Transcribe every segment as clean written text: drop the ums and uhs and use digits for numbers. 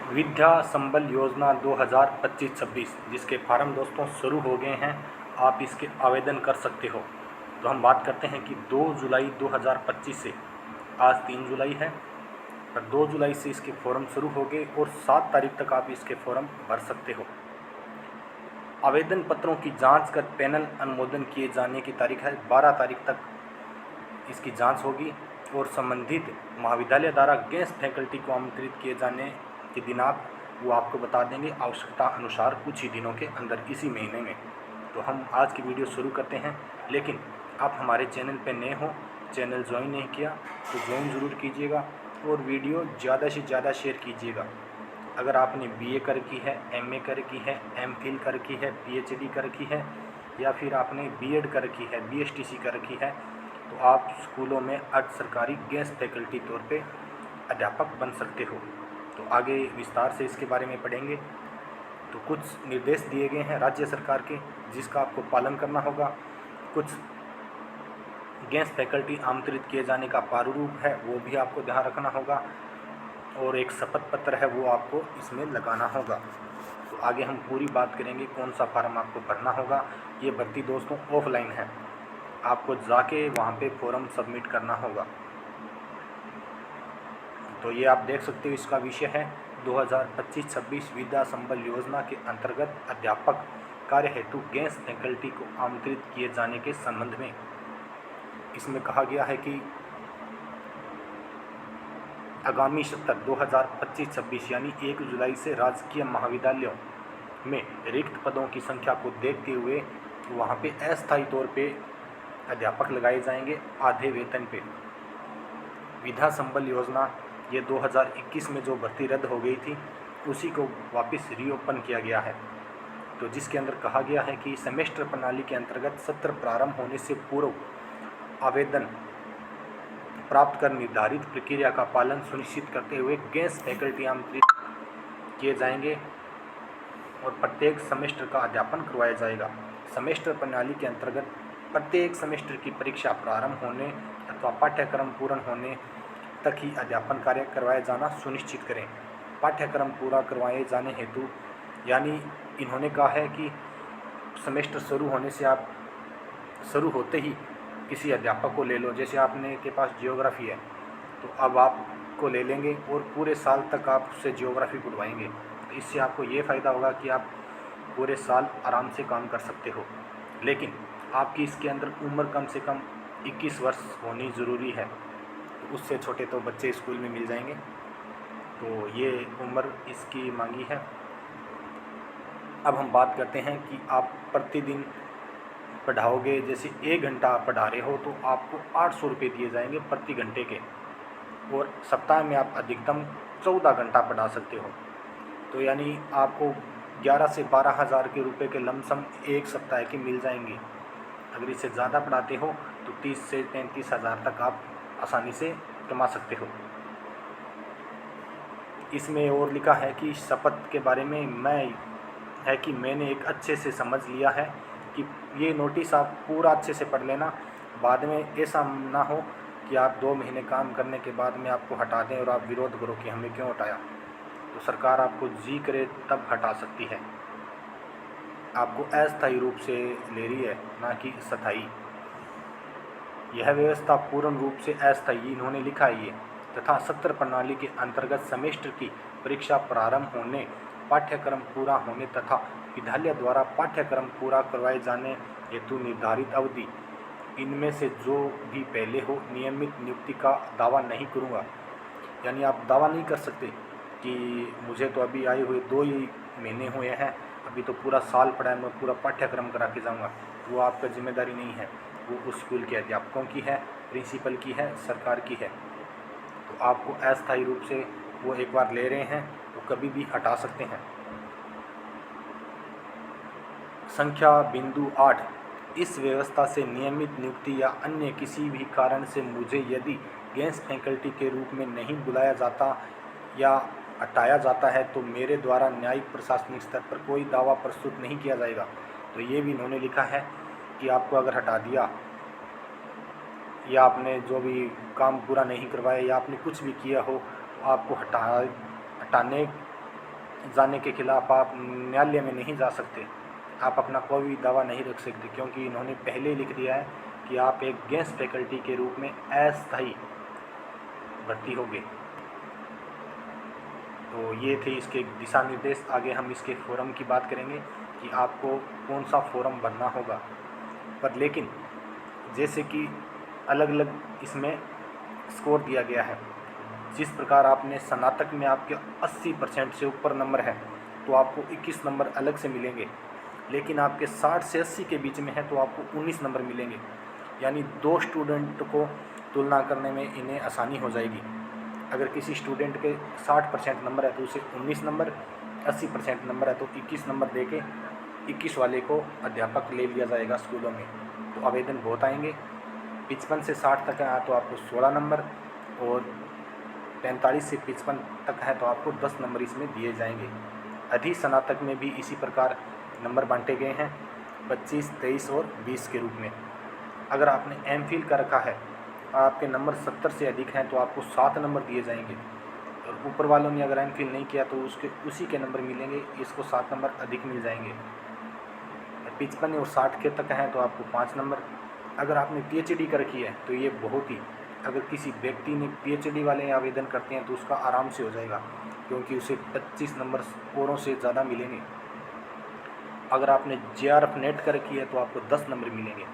विद्या संबल योजना 2025-26 जिसके फार्म दोस्तों शुरू हो गए हैं। आप इसके आवेदन कर सकते हो। तो हम बात करते हैं कि 2 जुलाई 2025 से, आज 3 जुलाई है, पर 2 जुलाई से इसके फॉर्म शुरू हो गए और 7 तारीख तक आप इसके फॉर्म भर सकते हो। आवेदन पत्रों की जांच कर पैनल अनुमोदन किए जाने की तारीख है 12 तारीख तक इसकी जांच होगी और संबंधित महाविद्यालय द्वारा गेस्ट फैकल्टी को आमंत्रित किए जाने के दिनांक वो आपको बता देंगे आवश्यकता अनुसार कुछ ही दिनों के अंदर, इसी महीने में। तो हम आज की वीडियो शुरू करते हैं। लेकिन आप हमारे चैनल पर नए हो, चैनल ज्वाइन नहीं किया तो ज्वाइन ज़रूर कीजिएगा और वीडियो ज़्यादा से ज़्यादा शेयर कीजिएगा। अगर आपने बीए कर की है, एमए कर की है, एमफिल कर की है, पीएचडी कर की है या फिर आपने बीएड कर की है, बीएसटीसी कर की है, तो आप स्कूलों में अर्ध सरकारी गेस्ट फैकल्टी तौर पे अध्यापक बन सकते हो। तो आगे विस्तार से इसके बारे में पढ़ेंगे। तो कुछ निर्देश दिए गए हैं राज्य सरकार के जिसका आपको पालन करना होगा। कुछ गेस्ट फैकल्टी आमंत्रित किए जाने का प्रारूप है वो भी आपको ध्यान रखना होगा और एक शपथ पत्र है वो आपको इसमें लगाना होगा। तो आगे हम पूरी बात करेंगे कौन सा फार्म आपको भरना होगा। ये भर्ती दोस्तों ऑफलाइन है, आपको जाके वहाँ पे फॉर्म सबमिट करना होगा। तो ये आप देख सकते हो, इसका विषय है 2025-26 विद्या संबल योजना के अंतर्गत अध्यापक कार्य हेतु गेस्ट फैकल्टी को आमंत्रित किए जाने के संबंध में। इसमें कहा गया है कि आगामी सत्र 2025-26 यानी 1 जुलाई से राजकीय महाविद्यालयों में रिक्त पदों की संख्या को देखते हुए वहाँ पे अस्थायी तौर पे अध्यापक लगाए जाएंगे आधे वेतन पे। विद्या संबल योजना ये 2021 में जो भर्ती रद्द हो गई थी उसी को वापस रीओपन किया गया है। तो जिसके अंदर कहा गया है कि सेमेस्टर प्रणाली के अंतर्गत सत्र प्रारंभ होने से पूर्व आवेदन प्राप्त कर निर्धारित प्रक्रिया का पालन सुनिश्चित करते हुए गेस्ट फैकल्टी आमंत्रित किए जाएंगे और प्रत्येक सेमेस्टर का अध्यापन करवाया जाएगा। सेमेस्टर प्रणाली के अंतर्गत प्रत्येक सेमेस्टर की परीक्षा प्रारंभ होने अथवा पाठ्यक्रम पूर्ण होने तक ही अध्यापन कार्य करवाया जाना सुनिश्चित करें। पाठ्यक्रम पूरा करवाए जाने हेतु यानी इन्होंने कहा है कि सेमेस्टर शुरू होने से आप शुरू होते ही किसी अध्यापक को ले लो। जैसे आपने के पास जियोग्राफी है तो अब आपको ले लेंगे और पूरे साल तक आप उससे जियोग्राफी पढ़वाएंगे। तो इससे आपको ये फ़ायदा होगा कि आप पूरे साल आराम से काम कर सकते हो। लेकिन आपकी इसके अंदर उम्र कम से कम 21 वर्ष होनी ज़रूरी है। तो उससे छोटे तो बच्चे स्कूल में मिल जाएंगे। तो ये उम्र इसकी मांगी है। अब हम बात करते हैं कि आप प्रतिदिन पढ़ाओगे। जैसे 1 घंटा आप पढ़ा रहे हो तो आपको 800 रुपये दिए जाएंगे प्रति घंटे के, और सप्ताह में आप अधिकतम 14 घंटा पढ़ा सकते हो। तो यानी आपको 11 से 12 हज़ार के रुपये के लमसम एक सप्ताह के मिल जाएंगे। अगर इससे ज़्यादा पढ़ाते हो तो 30 से 35 हज़ार तक आप आसानी से कमा सकते हो। इसमें और लिखा है कि शपथ के बारे में मैंने एक अच्छे से समझ लिया है कि ये नोटिस आप पूरा अच्छे से पढ़ लेना। बाद में ऐसा ना हो कि आप 2 महीने काम करने के बाद में आपको हटा दें और आप विरोध करो कि हमें क्यों हटाया। तो सरकार आपको जी करे तब हटा सकती है। आपको अस्थायी रूप से ले रही है, ना कि स्थायी। यह व्यवस्था पूर्ण रूप से अस्थायी इन्होंने लिखा है ये, तथा सत्र प्रणाली के अंतर्गत सेमेस्टर की परीक्षा प्रारंभ होने, पाठ्यक्रम पूरा होने तथा विद्यालय द्वारा पाठ्यक्रम पूरा करवाए जाने हेतु निर्धारित अवधि इनमें से जो भी पहले हो नियमित नियुक्ति का दावा नहीं करूँगा। यानी आप दावा नहीं कर सकते कि मुझे तो अभी आए हुए 2 ही महीने हुए हैं, अभी तो पूरा साल पढ़ा है, मैं पूरा पाठ्यक्रम करा के जाऊँगा। वो आपका जिम्मेदारी नहीं है, वो उस स्कूल के अध्यापकों की है, प्रिंसिपल की है, सरकार की है। तो आपको अस्थायी रूप से वो एक बार ले रहे हैं तो कभी भी हटा सकते हैं। संख्या बिंदु 8, इस व्यवस्था से नियमित नियुक्ति या अन्य किसी भी कारण से मुझे यदि गेस्ट फैकल्टी के रूप में नहीं बुलाया जाता या हटाया जाता है तो मेरे द्वारा न्यायिक प्रशासनिक स्तर पर कोई दावा प्रस्तुत नहीं किया जाएगा। तो ये भी इन्होंने लिखा है कि आपको अगर हटा दिया या आपने जो भी काम पूरा नहीं करवाया या आपने कुछ भी किया हो तो आपको हटाने जाने के खिलाफ आप न्यायालय में नहीं जा सकते, आप अपना कोई भी दावा नहीं रख सकते, क्योंकि इन्होंने पहले ही लिख दिया है कि आप एक गेस्ट फैकल्टी के रूप में अस्थायी भर्ती होंगे। तो ये थे इसके दिशा निर्देश। आगे हम इसके फोरम की बात करेंगे कि आपको कौन सा फोरम भरना होगा। पर लेकिन जैसे कि अलग अलग इसमें स्कोर दिया गया है, जिस प्रकार आपने स्नातक में आपके 80% से ऊपर नंबर है तो आपको 21 नंबर अलग से मिलेंगे, लेकिन आपके 60 से 80 के बीच में है तो आपको 19 नंबर मिलेंगे। यानी दो स्टूडेंट को तुलना करने में इन्हें आसानी हो जाएगी। अगर किसी स्टूडेंट के 60% नंबर है तो उसे 19 नंबर, 80% नंबर है तो 21 नंबर दे के 21 वाले को अध्यापक ले लिया जाएगा स्कूलों में। तो आवेदन बहुत आएंगे। 55 से 60 तक है तो आपको 16 नंबर, और 45 से 55 तक है तो आपको 10 नंबर इसमें दिए जाएंगे। अधि स्नातक में भी इसी प्रकार नंबर बांटे गए हैं 25, 23 और 20 के रूप में। अगर आपने एमफिल कर रखा है, आपके नंबर 70 से अधिक हैं तो आपको 7 नंबर दिए जाएंगे, और ऊपर वालों ने अगर एमफिल नहीं किया तो उसी के नंबर मिलेंगे, इसको 7 नंबर अधिक मिल जाएंगे। 55 और 60 के तक हैं तो आपको 5 नंबर। अगर आपने पीएचडी कर रखी है तो ये बहुत ही, अगर किसी व्यक्ति ने पीएचडी वाले आवेदन करते हैं तो उसका आराम से हो जाएगा, क्योंकि उसे 25 नंबर औरों से ज़्यादा मिलेंगे। अगर आपने जेआरएफ नेट कर रखी है तो आपको 10 नंबर मिलेंगे।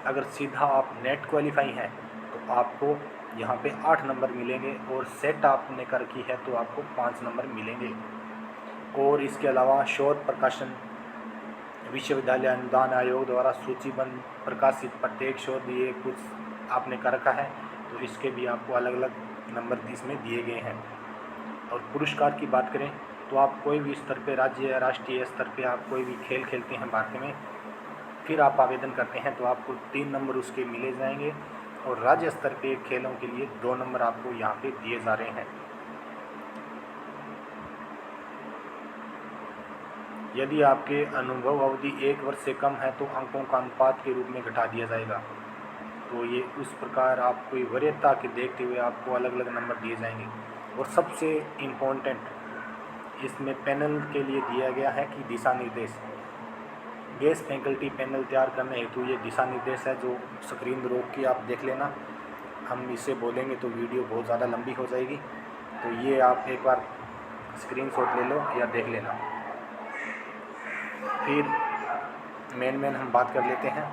अगर सीधा आप नेट क्वालिफाई हैं तो आपको यहाँ पे 8 नंबर मिलेंगे, और सेट आपने कर रखी है तो आपको 5 नंबर मिलेंगे। और इसके अलावा शोध प्रकाशन विश्वविद्यालय अनुदान आयोग द्वारा सूचीबद्ध प्रकाशित प्रत्येक शोध ये कुछ आपने कर रखा है तो इसके भी आपको अलग अलग नंबर इसमें दिए गए हैं। और पुरस्कार की बात करें तो आप कोई भी स्तर पे, राज्य या राष्ट्रीय स्तर पे आप कोई भी खेल खेलते हैं भारत में, फिर आप आवेदन करते हैं तो आपको 3 नंबर उसके मिले जाएंगे, और राज्य स्तर पे खेलों के लिए 2 नंबर आपको यहाँ पे दिए जा रहे हैं। यदि आपके अनुभव अवधि 1 वर्ष से कम है तो अंकों का अनुपात के रूप में घटा दिया जाएगा। तो ये उस प्रकार आपको वरीयता के देखते हुए आपको अलग अलग नंबर दिए जाएंगे। और सबसे इम्पोर्टेंट इसमें पैनल के लिए दिया गया है कि दिशा निर्देश, गेस्ट फैकल्टी पैनल तैयार करने हेतु ये दिशा निर्देश है, जो स्क्रीन रोक के आप देख लेना। हम इसे बोलेंगे तो वीडियो बहुत ज़्यादा लंबी हो जाएगी, तो ये आप एक बार स्क्रीनशॉट ले लो या देख लेना। फिर मेन हम बात कर लेते हैं।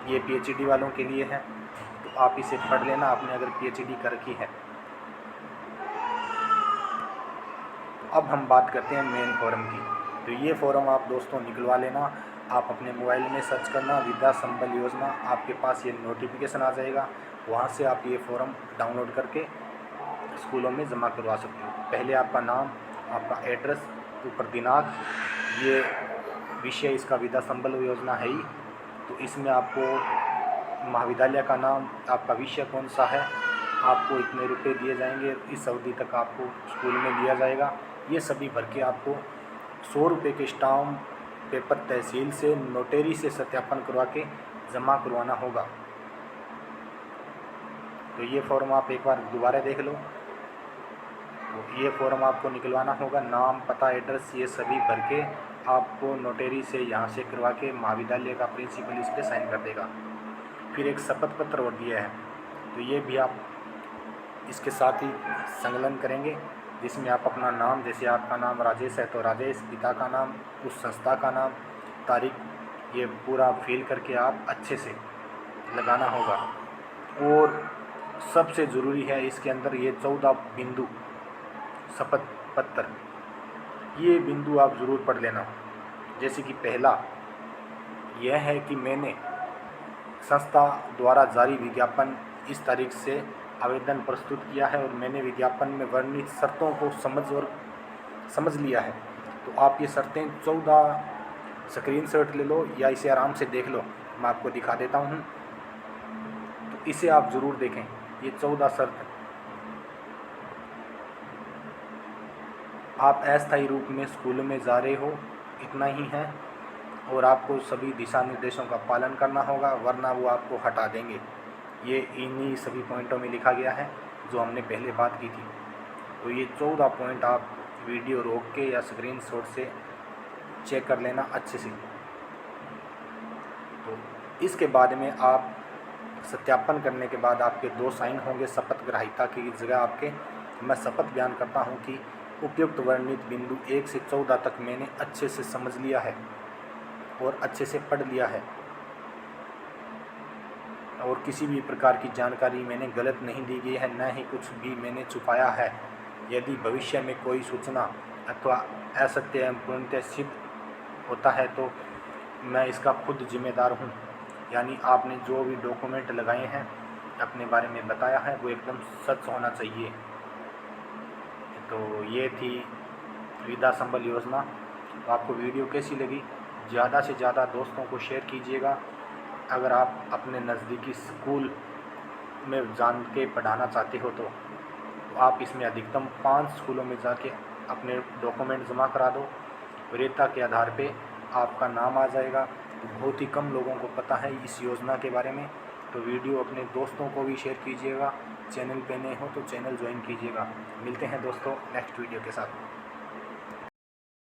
ये पीएचडी वालों के लिए है, तो आप इसे पढ़ लेना आपने अगर पीएचडी कर रखी है। तो अब हम बात करते हैं मेन फॉरम की। तो ये फॉरम आप दोस्तों निकलवा लेना। आप अपने मोबाइल में सर्च करना विद्या संबल योजना, आपके पास ये नोटिफिकेशन आ जाएगा, वहाँ से आप ये फॉरम डाउनलोड करके स्कूलों में जमा करवा सकते हो। पहले आपका नाम, आपका एड्रेस, ऊपर दिनांक, ये विषय इसका विद्या संबल योजना है ही, तो इसमें आपको महाविद्यालय का नाम, आपका विषय कौन सा है, आपको इतने रुपए दिए जाएंगे, इस अवधि तक आपको स्कूल में दिया जाएगा। ये सभी भर के आपको 100 रुपये के स्टाम्प पेपर तहसील से नोटरी से सत्यापन करवा के जमा करवाना होगा। तो ये फॉर्म आप एक बार दोबारा देख लो। तो ये फॉर्म आपको निकलवाना होगा, नाम, पता, एड्रेस ये सभी भर के आपको नोटरी से यहाँ से करवा के महाविद्यालय का प्रिंसिपल इस पर साइन कर देगा। फिर एक शपथ पत्र और दिया है, तो ये भी आप इसके साथ ही संकलन करेंगे, जिसमें आप अपना नाम, जैसे आपका नाम राजेश है तो राजेश, पिता का नाम, उस संस्था का नाम, तारीख, ये पूरा फिल करके आप अच्छे से लगाना होगा। और सबसे ज़रूरी है इसके अंदर ये 14 बिंदु शपथ पत्र, ये बिंदु आप ज़रूर पढ़ लेना। जैसे कि पहला यह है कि मैंने संस्था द्वारा जारी विज्ञापन इस तारीख से आवेदन प्रस्तुत किया है और मैंने विज्ञापन में वर्णित शर्तों को समझ लिया है। तो आप ये शर्तें 14 स्क्रीनशॉट ले लो या इसे आराम से देख लो, मैं आपको दिखा देता हूँ। तो इसे आप ज़रूर देखें, ये 14 शर्त आप अस्थायी रूप में स्कूल में जा रहे हो, इतना ही है, और आपको सभी दिशा निर्देशों का पालन करना होगा, वरना वो आपको हटा देंगे। ये इन्हीं सभी पॉइंटों में लिखा गया है जो हमने पहले बात की थी। तो ये 14 पॉइंट आप वीडियो रोक के या स्क्रीनशॉट से चेक कर लेना अच्छे से। तो इसके बाद में आप सत्यापन करने के बाद आपके 2 साइन होंगे शपथ ग्राह्यता की जगह आपके। मैं शपथ बयान करता हूँ कि उपयुक्त वर्णित बिंदु 1 से 14 तक मैंने अच्छे से समझ लिया है और अच्छे से पढ़ लिया है और किसी भी प्रकार की जानकारी मैंने गलत नहीं दी गई है, न ही कुछ भी मैंने छुपाया है। यदि भविष्य में कोई सूचना अथवा असत्य एवं पूर्णतः सिद्ध होता है तो मैं इसका खुद जिम्मेदार हूँ। यानी आपने जो भी डॉक्यूमेंट लगाए हैं, अपने बारे में बताया है, वो एकदम सच होना चाहिए। तो ये थी विद्या संबल योजना। तो आपको वीडियो कैसी लगी, ज़्यादा से ज़्यादा दोस्तों को शेयर कीजिएगा। अगर आप अपने नज़दीकी स्कूल में जान के पढ़ाना चाहते हो तो आप इसमें अधिकतम 5 स्कूलों में जाके अपने डॉक्यूमेंट जमा करा दो। वरीयता के आधार पे आपका नाम आ जाएगा। बहुत ही कम लोगों को पता है इस योजना के बारे में। तो वीडियो अपने दोस्तों को भी शेयर कीजिएगा। चैनल पे नए हो तो चैनल ज्वाइन कीजिएगा। मिलते हैं दोस्तों नेक्स्ट वीडियो के साथ।